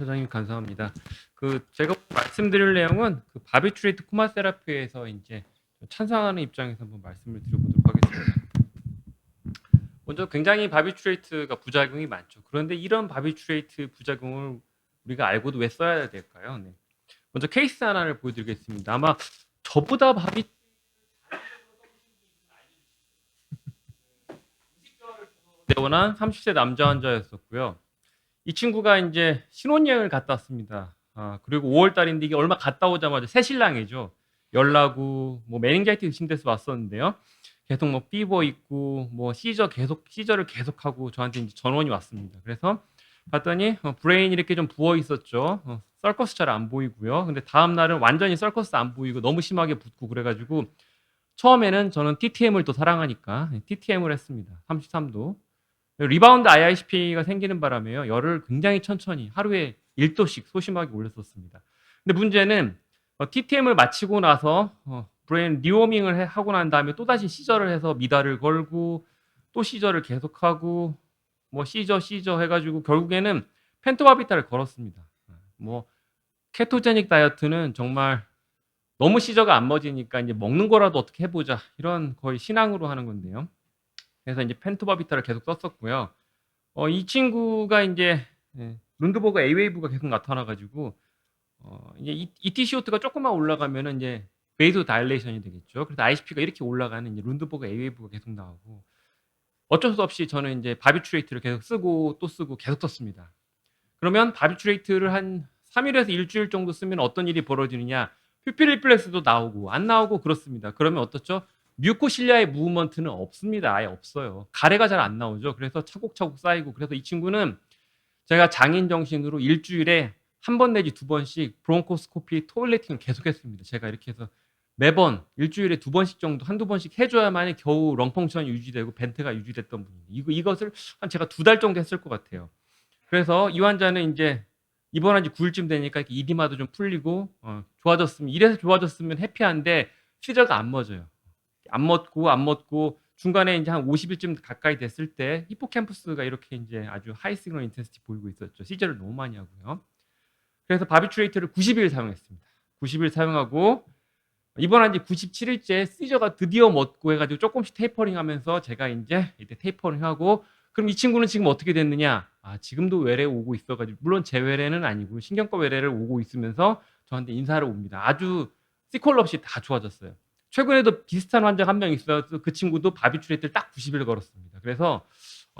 사장님 감사합니다. 제가 말씀드릴 내용은 바비트레이트 코마 세라피에서 이제 찬성하는 입장에서 한번 말씀을 드려보도록 하겠습니다. 먼저 굉장히 바비트레이트가 부작용이 많죠. 그런데 이런 바비트레이트 부작용을 우리가 알고도 왜 써야 될까요? 네. 먼저 케이스 하나를 보여드리겠습니다. 아마 저보다 태어난 30세 남자 환자였었고요. 이 친구가 이제 신혼여행을 갔다 왔습니다. 그리고 5월 달인데 이게 얼마 갔다 오자마자 새신랑이죠. 열나고 뭐 메닝자이트 의심돼서 왔었는데요. 계속 뭐 피버 있고 뭐 시저를 계속하고 저한테 이제 전원이 왔습니다. 그래서 봤더니 브레인이 이렇게 좀 부어 있었죠. 서커스 잘 안 보이고요. 근데 다음 날은 완전히 서커스 안 보이고 너무 심하게 붓고 그래가지고 처음에는 저는 TTM을 또 사랑하니까 TTM을 했습니다. 33도. 리바운드 IICP가 생기는 바람에요. 열을 굉장히 천천히 하루에 1도씩 소심하게 올렸었습니다. 근데 문제는 TTM을 마치고 나서 브레인 리워밍을 하고 난 다음에 또다시 시저를 해서 미달을 걸고 또 시저를 계속하고 뭐 시저 해가지고 결국에는 펜토바비타를 걸었습니다. 뭐 케토제닉 다이어트는 정말 너무 시저가 안 멎으니까 이제 먹는 거라도 어떻게 해보자 이런 거의 신앙으로 하는 건데요. 그래서 이제 펜토바비타를 계속 썼었고요. 이 친구가 이제 룬드버그 A웨이브가 계속 나타나가지고 이제 ETCO2가 조금만 올라가면은 이제 베이소 다일레이션이 되겠죠. 그래서 ICP가 이렇게 올라가는 이제 룬드버그 A웨이브가 계속 나오고 어쩔 수 없이 저는 이제 바비트레이트를 계속 쓰고 또 쓰고 계속 썼습니다. 그러면 바비트레이트를 한 3일에서 일주일 정도 쓰면 어떤 일이 벌어지느냐? 퓨필 리플렉스도 나오고 안 나오고 그렇습니다. 그러면 어떻죠? 뮤코실리아의 무브먼트는 없습니다. 아예 없어요. 가래가 잘 안 나오죠. 그래서 차곡차곡 쌓이고 그래서 이 친구는 제가 장인 정신으로 일주일에 한 번 내지 두 번씩 브론코스코피 토일레팅을 계속했습니다. 제가 이렇게 해서 매번 일주일에 두 번씩 정도 한두 번씩 해줘야만이 겨우 렁펑션이 유지되고 벤트가 유지됐던 분입니다. 이것을 한 제가 2달 정도 했을 것 같아요. 그래서 이 환자는 이제 입원한 지 9일쯤 되니까 이렇게 이디마도 좀 풀리고 좋아졌으면 이래서 좋아졌으면 해피한데 시저가 안 멎어요. 안 멎고 중간에 이제 한 50일쯤 가까이 됐을 때 히포캠퍼스가 이렇게 이제 아주 하이 시그널 인텐시티 보이고 있었죠. 시저를 너무 많이 하고요. 그래서 바비트레이트를 90일 사용했습니다. 90일 사용하고 입원한 지 97일째 시저가 드디어 멎고 해가지고 조금씩 테이퍼링 하면서 제가 이제 이때 테이퍼링 하고 그럼 이 친구는 지금 어떻게 됐느냐? 지금도 외래 오고 있어가지고 물론 제 외래는 아니고 신경과 외래를 오고 있으면서 저한테 인사를 옵니다. 아주 시콜 없이 다 좋아졌어요. 최근에도 비슷한 환자가 한 명 있어요. 그 친구도 바비트레이트를 딱 90일 걸었습니다. 그래서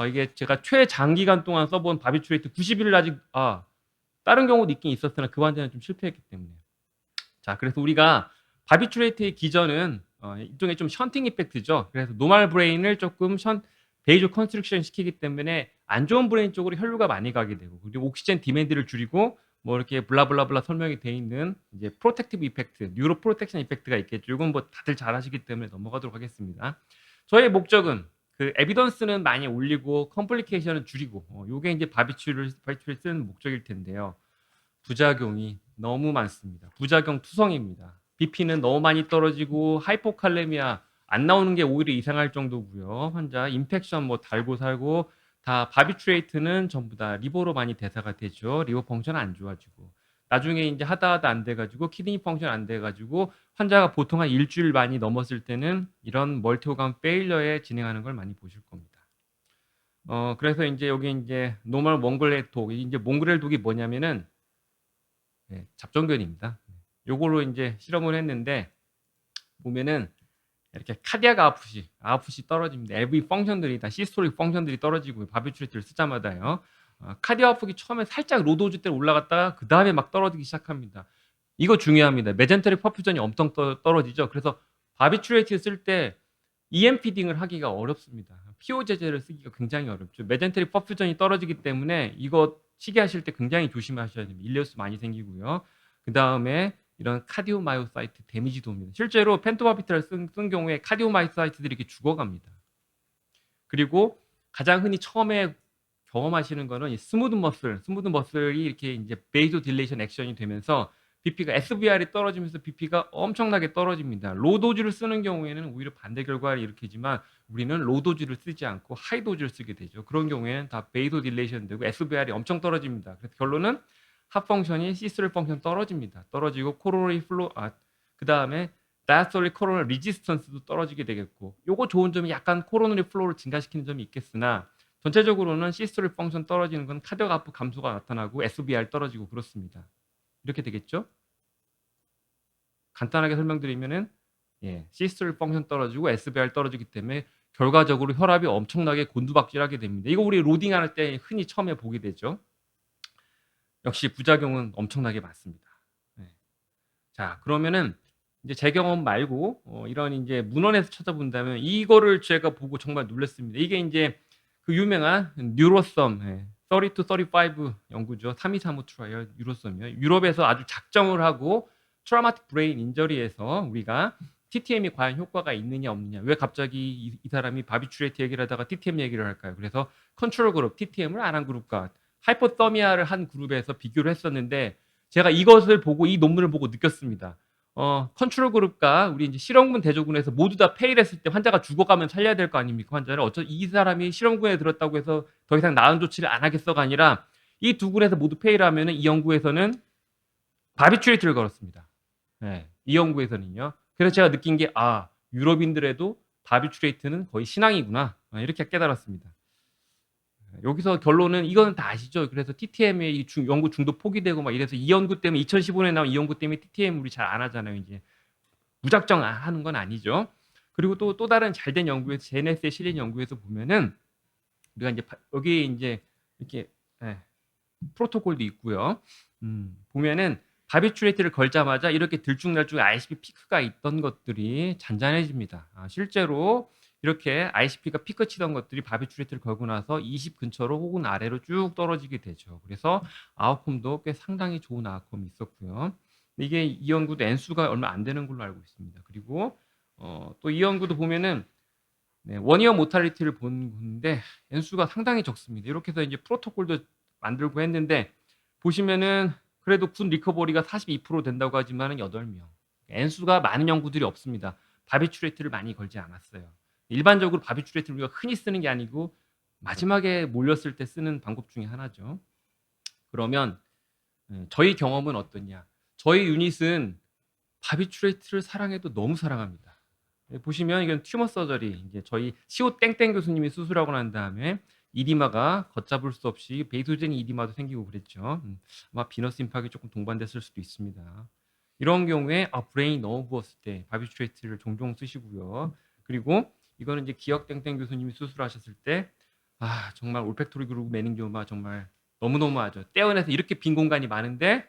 이게 제가 최장기간 동안 써본 바비트레이트 90일을 아직 다른 경우도 있긴 있었으나 그 환자는 좀 실패했기 때문에. 자, 그래서 우리가 바비트레이트의 기전은 일종의 좀 션팅 이펙트죠. 그래서 노멀 브레인을 조금 베이조 컨스트럭션 시키기 때문에 안 좋은 브레인 쪽으로 혈류가 많이 가게 되고 그리고 옥시젠 디맨드를 줄이고 뭐 이렇게 블라블라블라 설명이 돼 있는 이제 프로텍티브 이펙트, 뉴로 프로텍션 이펙트가 있겠죠. 이건 뭐 다들 잘 아시기 때문에 넘어가도록 하겠습니다. 저의 목적은 에비던스는 많이 올리고 컴플리케이션은 줄이고 요게 이제 바비트를 쓰는 목적일 텐데요. 부작용이 너무 많습니다. 부작용 투성입니다. BP는 너무 많이 떨어지고 하이포칼레미아 안 나오는 게 오히려 이상할 정도고요. 환자 인펙션 뭐 달고 살고 다 바비트레이트는 전부 다 리버로 많이 대사가 되죠. 리버 펑션 안 좋아지고 나중에 이제 하다 안 돼가지고 키드니 펑션 안 돼가지고 환자가 보통 한 일주일 많이 넘었을 때는 이런 멀티오감 페일러에 진행하는 걸 많이 보실 겁니다. 그래서 이제 여기 이제 노멀 몽글렐 독 이제 몽글렐 독이 뭐냐면은 잡종견입니다. 요걸로 이제 실험을 했는데 보면은 이렇게 카디아가 아프시 떨어집니다. LV 펑션들이 다 시스톨릭 펑션들이 떨어지고 바비트레이트를 쓰자마자요. 카디아 아프기 처음에 살짝 로도즈 때 올라갔다가 그 다음에 막 떨어지기 시작합니다. 이거 중요합니다. 메젠테릭 퍼퓨전이 엄청 떨어지죠. 그래서 바비트레이트 쓸 때 EMP딩을 하기가 어렵습니다. PO 제제를 쓰기가 굉장히 어렵죠. 메젠테릭 퍼퓨전이 떨어지기 때문에 이거 시기하실 때 굉장히 조심하셔야 됩니다. 일레우스 많이 생기고요. 그 다음에 이런 카디오마이오사이트 데미지도 옵니다. 실제로 펜토바비트를 쓴 경우에 카디오마이오사이트들이 이렇게 죽어갑니다. 그리고 가장 흔히 처음에 경험하시는 거는 이 스무드 머슬이 이렇게 이제 베이조 딜레이션 액션이 되면서 BP가 SVR이 떨어지면서 BP가 엄청나게 떨어집니다. 로도즈를 쓰는 경우에는 오히려 반대 결과를 일으키지만 우리는 로도즈를 쓰지 않고 하이도즈를 쓰게 되죠. 그런 경우에는 다 베이소 딜레이션 되고 SVR이 엄청 떨어집니다. 그래서 결론은 합 펑션이 시스톨 펑션 떨어집니다. 떨어지고 코로너리 플로 그다음에 다이스톨릭 코로너 리지스턴스도 떨어지게 되겠고, 요거 좋은 점이 약간 코로너리 플로우를 증가시키는 점이 있겠으나 전체적으로는 시스톨릭 펑션 떨어지는 건 카디악 아웃풋 감소가 나타나고 SBR 떨어지고 그렇습니다. 이렇게 되겠죠? 간단하게 설명드리면은 시스톨릭 펑션 떨어지고 SBR 떨어지기 때문에 결과적으로 혈압이 엄청나게 곤두박질하게 됩니다. 이거 우리 로딩할 때 흔히 처음에 보게 되죠. 역시 부작용은 엄청나게 많습니다. 자, 그러면은 이제 제 경험 말고 이런 이제 문헌에서 찾아본다면 이거를 제가 보고 정말 놀랐습니다. 이게 이제 그 유명한 뉴로섬 30 to 35 연구죠. 3235 트라이얼 뉴로섬이요. 유럽에서 아주 작정을 하고 트라우마틱 브레인 인저리에서 우리가 TTM이 과연 효과가 있느냐 없느냐, 왜 갑자기 이 사람이 바비추레이트 얘기를 하다가 TTM 얘기를 할까요? 그래서 컨트롤 그룹 TTM을 안 한 그룹과 하이포더미아를 한 그룹에서 비교를 했었는데, 제가 이것을 보고 이 논문을 보고 느꼈습니다. 컨트롤 그룹과 우리 이제 실험군 대조군에서 모두 다 페일했을 때 환자가 죽어가면 살려야 될 거 아닙니까? 환자를 이 사람이 실험군에 들었다고 해서 더 이상 나은 조치를 안 하겠어가 아니라 이 두 군에서 모두 페일하면은 이 연구에서는 바비추레이트를 걸었습니다. 이 연구에서는요. 그래서 제가 느낀 게 유럽인들에도 바비추레이트는 거의 신앙이구나, 이렇게 깨달았습니다. 여기서 결론은 이거는 다 아시죠? 그래서 TTM의 연구 중도 포기되고 막 이래서 이 연구 때문에 2015년에 나온 이 연구 때문에 TTM 우리 잘 안 하잖아요. 이제 무작정 하는 건 아니죠. 그리고 또 다른 잘된 연구에서 제네스에 실린 연구에서 보면은 우리가 이제 여기 이제 이렇게 프로토콜도 있고요. 보면은 바비추레이트를 걸자마자 이렇게 들쭉날쭉 ICP 피크가 있던 것들이 잔잔해집니다. 실제로 이렇게 ICP가 피크 치던 것들이 바비추레이트를 걸고 나서 20 근처로 혹은 아래로 쭉 떨어지게 되죠. 그래서 아웃컴도 꽤 상당히 좋은 아웃컴이 있었고요. 이게 이 연구도 N수가 얼마 안 되는 걸로 알고 있습니다. 그리고 또 이 연구도 보면은 원이어 모탈리티를 본 건데 N수가 상당히 적습니다. 이렇게 해서 이제 프로토콜도 만들고 했는데 보시면은 그래도 군 리커버리가 42% 된다고 하지만은 8명. N수가 많은 연구들이 없습니다. 바비추레이트를 많이 걸지 않았어요. 일반적으로 바비추레이트를 우리가 흔히 쓰는 게 아니고 마지막에 몰렸을 때 쓰는 방법 중에 하나죠. 그러면 저희 경험은 어떠냐? 저희 유닛은 바비추레이트를 사랑해도 너무 사랑합니다. 보시면 이건 튜머 서저리, 이제 저희 시오 땡땡 교수님이 수술하고 난 다음에 이디마가 걷잡을 수 없이 베이소제니 이디마도 생기고 그랬죠. 아마 비너스 임팍이 조금 동반됐을 수도 있습니다. 이런 경우에 브레인이 너무 부었을 때 바비추레이트를 종종 쓰시고요. 그리고 이거는 이제 기억 땡땡 교수님이 수술하셨을 때 정말 올팩토리 그루브 메닝기오마 정말 너무너무하죠. 떼어내서 이렇게 빈 공간이 많은데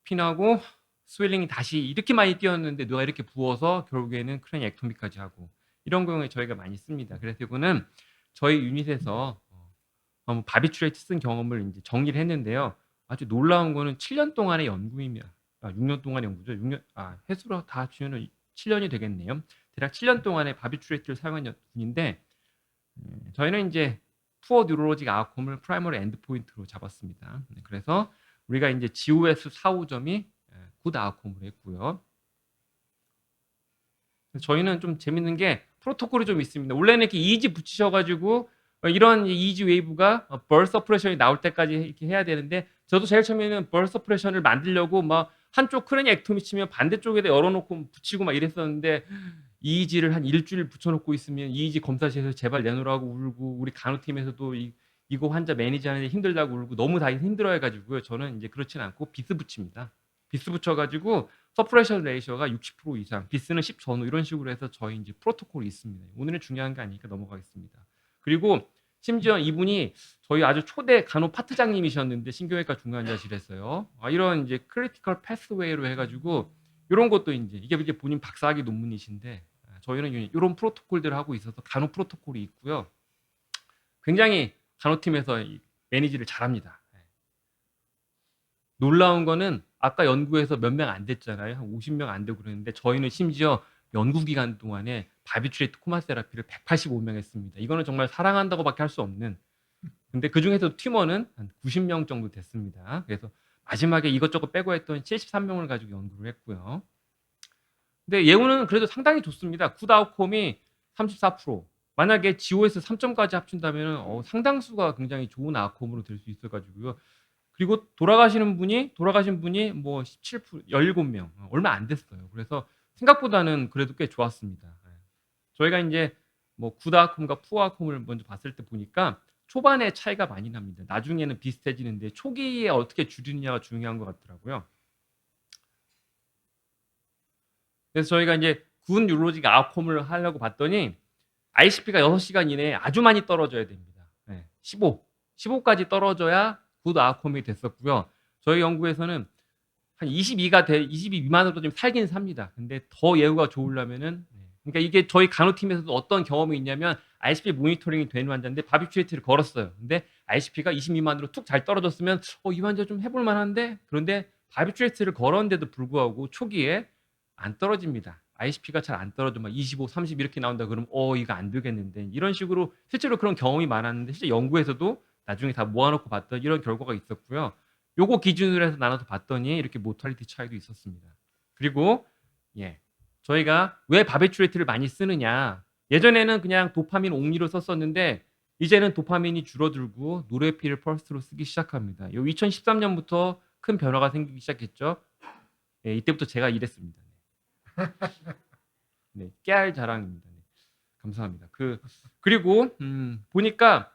피나고 스웰링이 다시 이렇게 많이 뛰었는데 뇌가 이렇게 부어서 결국에는 크레니액토미까지 하고, 이런 경우에 저희가 많이 씁니다. 그래서 이거는 저희 유닛에서 바비추레이트 쓴 경험을 이제 정리를 했는데요. 아주 놀라운 거는 7년 동안의 연구입니다. 6년 동안의 연구죠. 6년 횟수로 다 합치면 7년이 되겠네요. 대략 7년 동안의 바비추레이트를 사용한 연구인데 저희는 이제 푸어 뉴로로직 아웃컴을 프라이머리 엔드포인트로 잡았습니다. 그래서 우리가 이제 GOS 4호점이 굿 아웃컴을 했고요. 저희는 좀 재밌는 게 프로토콜이 좀 있습니다. 원래는 이렇게 EEG 붙이셔가지고 이런 EEG 웨이브가 벌스 서프레션이 나올 때까지 이렇게 해야 되는데, 저도 제일 처음에는 벌스 서프레션을 만들려고 막 한쪽 크레니액토미 치면 반대쪽에다 열어놓고 붙이고 막 이랬었는데, EEG를 한 일주일 붙여놓고 있으면 EEG 검사실에서 제발 내놓으라고 울고, 우리 간호팀에서도 이거 환자 매니지하는데 힘들다고 울고 너무 다 힘들어해가지고요. 저는 이제 그렇진 않고 비스 붙입니다. 비스 붙여가지고 서프레션 레이셔가 60% 이상, 비스는 10 전후 이런 식으로 해서 저희 이제 프로토콜이 있습니다. 오늘은 중요한 게 아니니까 넘어가겠습니다. 그리고 심지어 이분이 저희 아주 초대 간호 파트장님이셨는데 신경외과 중환자실에서요. 이런 이제 크리티컬 패스웨이로 해가지고 이런 것도 이게 본인 박사학위 논문이신데 저희는 이런 프로토콜들을 하고 있어서 간호 프로토콜이 있고요. 굉장히 간호팀에서 매니지를 잘합니다. 놀라운 거는 아까 연구에서 몇 명 안 됐잖아요. 한 50명 안 되고 그러는데 저희는 심지어 연구 기간 동안에 바비추레이트 코마 세라피를 185명 했습니다. 이거는 정말 사랑한다고밖에 할 수 없는. 근데 그 중에서 튜머는 한 90명 정도 됐습니다. 그래서 마지막에 이것저것 빼고 했던 73명을 가지고 연구를 했고요. 근데 예우는 그래도 상당히 좋습니다. 굿 아웃컴이 34%. 만약에 GOS 3점까지 합친다면 상당수가 굉장히 좋은 아웃컴으로 될 수 있어가지고요. 그리고 돌아가신 분이 뭐 17명 얼마 안 됐어요. 그래서 생각보다는 그래도 꽤 좋았습니다. 예. 저희가 인제 뭐 굿아웃컴과 푸어아웃컴을 먼저 봤을 때 보니까 초반에 차이가 많이 납니다. 나중에는 비슷해지는데 초기에 어떻게 줄이느냐가 중요한 것 같더라고요. 그래서 저희가 인제 굿 뉴로직 아웃컴을 하려고 봤더니 ICP가 6시간 이내에 아주 많이 떨어져야 됩니다. 예. 15 까지 떨어져야 굿 아웃컴이 됐었고요. 저희 연구에서는 한 22 미만으로도 좀 살긴 삽니다. 근데 더 예후가 좋으려면은 그러니까 이게 저희 간호팀에서도 어떤 경험이 있냐면 ICP 모니터링이 되는 환자인데 바비트레이트를 걸었어요. 근데 ICP가 20 미만으로 툭 잘 떨어졌으면 이 환자 좀 해볼 만한데, 그런데 바비트레이트를 걸었는데도 불구하고 초기에 안 떨어집니다. ICP가 잘 안 떨어져 막 25, 30 이렇게 나온다 그러면 이거 안 되겠는데, 이런 식으로 실제로 그런 경험이 많았는데 실제 연구에서도 나중에 다 모아놓고 봤던 이런 결과가 있었고요. 요거 기준으로 해서 나눠서 봤더니 이렇게 모탈리티 차이도 있었습니다. 그리고 저희가 왜 바비트레이트를 많이 쓰느냐, 예전에는 그냥 도파민 옥리로 썼었는데 이제는 도파민이 줄어들고 노르에피를 퍼스트로 쓰기 시작합니다. 요 2013년부터 큰 변화가 생기기 시작했죠. 이때부터 제가 이랬습니다. 네, 깨알 자랑입니다. 네, 감사합니다. 그리고 보니까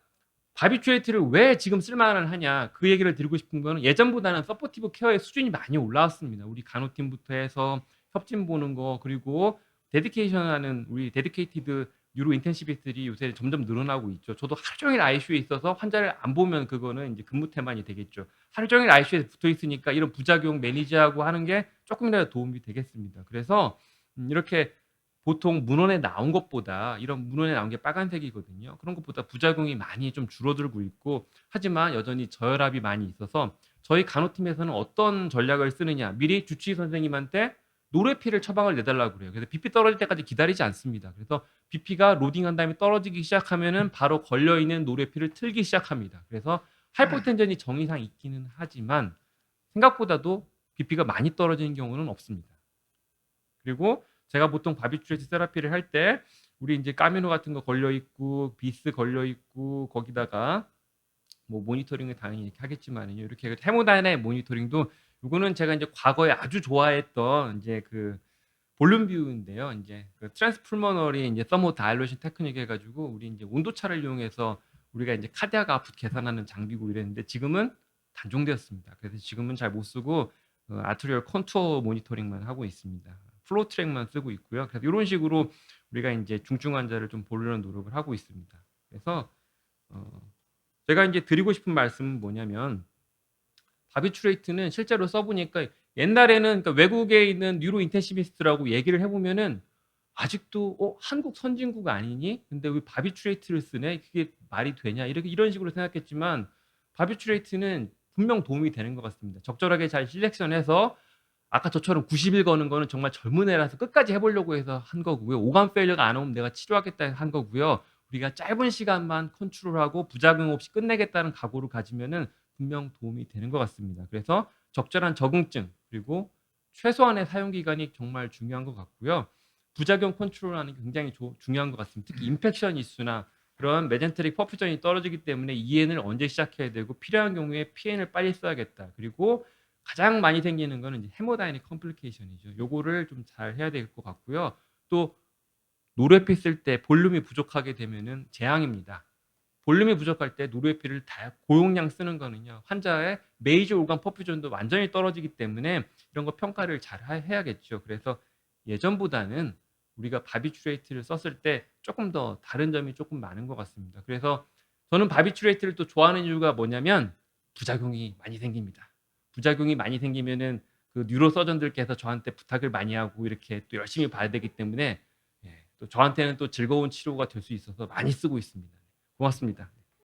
바비트레이트를 왜 지금 쓸만을 하냐, 그 얘기를 드리고 싶은 거는 예전보다는 서포티브 케어의 수준이 많이 올라왔습니다. 우리 간호팀부터 해서 협진 보는 거, 그리고 데디케이션하는 우리 데디케이티드 뉴로 인텐시비스트들이 요새 점점 늘어나고 있죠. 저도 하루 종일 ICU에 있어서 환자를 안 보면 그거는 이제 근무 태만이 되겠죠. 하루 종일 ICU에 붙어 있으니까 이런 부작용 매니지하고 하는 게 조금이라도 도움이 되겠습니다. 그래서 이렇게 보통 문헌에 나온 것보다, 이런 문헌에 나온 게 빨간색이거든요. 그런 것보다 부작용이 많이 좀 줄어들고 있고, 하지만 여전히 저혈압이 많이 있어서 저희 간호팀에서는 어떤 전략을 쓰느냐, 미리 주치의 선생님한테 노르에피를 처방을 내달라고 그래요. 그래서 BP 떨어질 때까지 기다리지 않습니다. 그래서 BP가 로딩한 다음에 떨어지기 시작하면은 바로 걸려있는 노르에피를 틀기 시작합니다. 그래서 하이포텐전이 정의상 있기는 하지만 생각보다도 BP가 많이 떨어지는 경우는 없습니다. 그리고 제가 보통 바비트레이트 세라피를 할 때 우리 이제 까미노 같은 거 걸려 있고 비스 걸려 있고 거기다가 뭐 모니터링을 당연히 이렇게 하겠지만요. 이렇게 헤모다이나믹 모니터링도, 이거는 제가 이제 과거에 아주 좋아했던 이제 그 볼륨 뷰인데요. 이제 그 트랜스풀머너리 이제 서모 다일루션 테크닉 해가지고 우리 이제 온도차를 이용해서 우리가 이제 카디아크 아웃풋 계산하는 장비고 이랬는데 지금은 단종되었습니다. 그래서 지금은 잘 못 쓰고 아트리얼 컨투어 모니터링만 하고 있습니다. 플로우 트랙만 쓰고 있고요. 그래서 이런 식으로 우리가 이제 중증 환자를 좀 보려는 노력을 하고 있습니다. 그래서 제가 이제 드리고 싶은 말씀은 뭐냐면, 바비트레이트는 실제로 써보니까 옛날에는 그러니까 외국에 있는 뉴로 인텐시비스트라고 얘기를 해보면은 아직도 한국 선진국 아니니? 근데 왜 바비트레이트를 쓰네? 그게 말이 되냐? 이런 식으로 생각했지만 바비트레이트는 분명 도움이 되는 것 같습니다. 적절하게 잘 실렉션해서 아까 저처럼 90일 거는 거는 정말 젊은 애라서 끝까지 해보려고 해서 한 거고요. 오감 페일러가 안 오면 내가 치료하겠다 한 거고요. 우리가 짧은 시간만 컨트롤하고 부작용 없이 끝내겠다는 각오를 가지면은 분명 도움이 되는 것 같습니다. 그래서 적절한 적응증, 그리고 최소한의 사용 기간이 정말 중요한 것 같고요. 부작용 컨트롤하는 게 굉장히 중요한 것 같습니다. 특히 인펙션 이슈나 그런 메젠테릭 퍼퓨전이 떨어지기 때문에 EN을 언제 시작해야 되고, 필요한 경우에 PN을 빨리 써야겠다. 그리고 가장 많이 생기는 거는 이제 헤모다이닉 컴플리케이션이죠. 요거를 좀 잘 해야 될 것 같고요. 또 노르에피 쓸 때 볼륨이 부족하게 되면은 재앙입니다. 볼륨이 부족할 때 노르에피를 다 고용량 쓰는 거는요, 환자의 메이저 오간 퍼퓨전도 완전히 떨어지기 때문에 이런 거 평가를 잘 해야겠죠. 그래서 예전보다는 우리가 바비트레이트를 썼을 때 조금 더 다른 점이 조금 많은 것 같습니다. 그래서 저는 바비트레이트를 또 좋아하는 이유가 뭐냐면 부작용이 많이 생깁니다. 부작용이 많이 생기면은 그 뉴로 서전들께서 저한테 부탁을 많이 하고 이렇게 또 열심히 봐야 되기 때문에 또 저한테는 또 즐거운 치료가 될 수 있어서 많이 쓰고 있습니다. 고맙습니다.